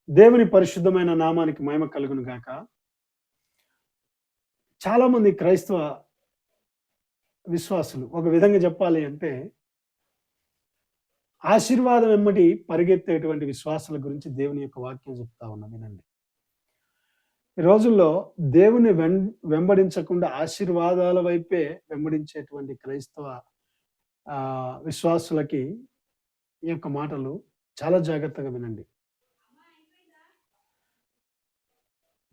దేవుని పరిశుద్ధమైన నామానికి మహిమ కలుగును గాక. చాలామంది క్రైస్తవ విశ్వాసులు ఒక విధంగా చెప్పాలి అంటే, ఆశీర్వాదం వెంబడి పరిగెత్తేటువంటి విశ్వాసుల గురించి దేవుని యొక్క వాక్యం చెప్తా ఉన్నది వినండి. ఈ రోజుల్లో దేవుని వెంబడించకుండా ఆశీర్వాదాల వైపే వెంబడించేటువంటి క్రైస్తవ విశ్వాసులకి ఈ యొక్క మాటలు చాలా జాగ్రత్తగా వినండి.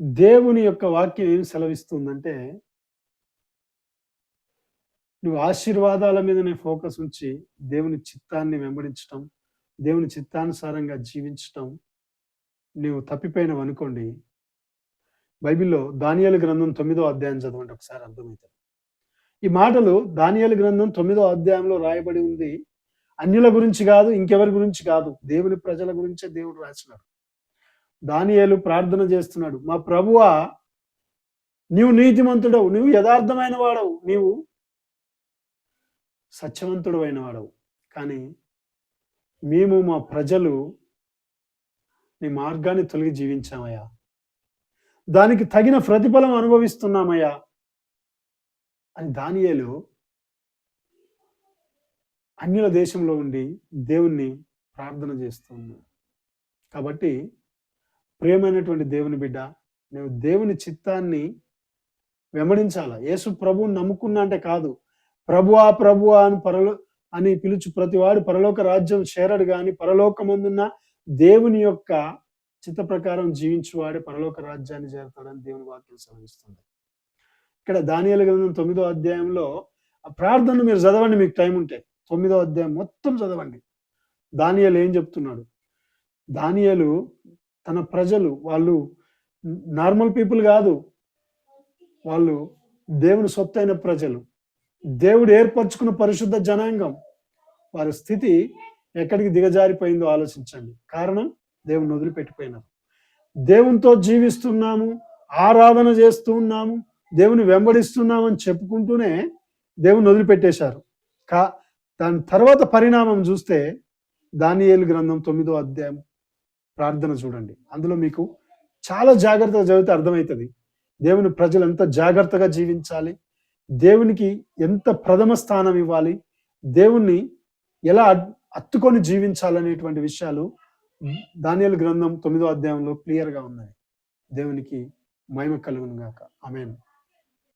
దేవుని యొక్క వాక్యం ఏం సెలవిస్తుందంటే, నువ్వు ఆశీర్వాదాల మీదనే ఫోకస్ ఉంచి దేవుని చిత్తాన్ని వెంబడించటం, దేవుని చిత్తానుసారంగా జీవించటం నువ్వు తప్పిపోయినవనుకోండి, బైబిల్‌లో దానియేలు గ్రంథం 9వ అధ్యాయం చదవండి, ఒకసారి అర్థమవుతుంది. ఈ మాటలు దానియేలు గ్రంథం 9వ అధ్యాయంలో రాయబడి ఉంది. అన్యుల గురించి కాదు, ఇంకెవరి గురించి కాదు, దేవుని ప్రజల గురించే దేవుడు రాసినాడు. దానియేలు ప్రార్థన చేస్తున్నాడు, మా ప్రభువా, నీవు నీతిమంతుడవు, నీవు యథార్థమైన వాడవు, నీవు సత్యవంతుడు అయిన వాడవు, కానీ మేము మా ప్రజలు నీ మార్గాన్ని తొలగి జీవించామయ్యా, దానికి తగిన ప్రతిఫలం అనుభవిస్తున్నామయ్యా అని దానియేలు అన్యుల దేశంలో ఉండి దేవుణ్ణి ప్రార్థన చేస్తూ ఉన్నాడు. కాబట్టి ప్రియమైనటువంటి దేవుని బిడ్డ, నువ్వు దేవుని చిత్తాన్ని వెంబడించాలా. యేసు ప్రభువుని నమ్ముకున్నా అంటే కాదు, ప్రభువా ప్రభువా అని పిలుచు ప్రతివాడు పరలోక రాజ్యం చేరడు, కానీ పరలోకమందున్న దేవుని యొక్క చిత్త ప్రకారం జీవించువాడే పరలోక రాజ్యాన్ని చేరతాడని దేవుని వాక్యం సెలవిస్తుంది. ఇక్కడ దానియేలు గ్రంథం 9వ అధ్యాయంలో ఆ ప్రార్థన మీరు చదవండి, మీకు టైం ఉంటే 9వ అధ్యాయం మొత్తం చదవండి. దానియేలు ఏం చెప్తున్నాడు? దానియేలు తన ప్రజలు, వాళ్ళు నార్మల్ పీపుల్ కాదు, వాళ్ళు దేవుని సొత్తైన ప్రజలు, దేవుడు ఏర్పరచుకున్న పరిశుద్ధ జనాంగం. వారి స్థితి ఎక్కడికి దిగజారిపోయిందో ఆలోచించండి. కారణం, దేవుని వదిలిపెట్టిపోయినారు. దేవునితో జీవిస్తున్నాము, ఆరాధన చేస్తూ ఉన్నాము, దేవుని వెంబడిస్తున్నామని చెప్పుకుంటూనే దేవుని వదిలిపెట్టేశారు. దాని తర్వాత పరిణామం చూస్తే దానియేలు గ్రంథం 9వ అధ్యాయం ప్రార్థన చూడండి. అందులో మీకు చాలా జాగ్రత్తగా చదివితే అర్థమవుతుంది దేవుని ప్రజలు ఎంత జాగ్రత్తగా జీవించాలి, దేవునికి ఎంత ప్రథమ స్థానం ఇవ్వాలి, దేవుణ్ణి ఎలా అత్తుకొని జీవించాలనేటువంటి విషయాలు దానియేలు గ్రంథం 9వ అధ్యాయంలో క్లియర్గా ఉన్నాయి. దేవునికి మహిమ కలుగును గాక. ఆమేన్.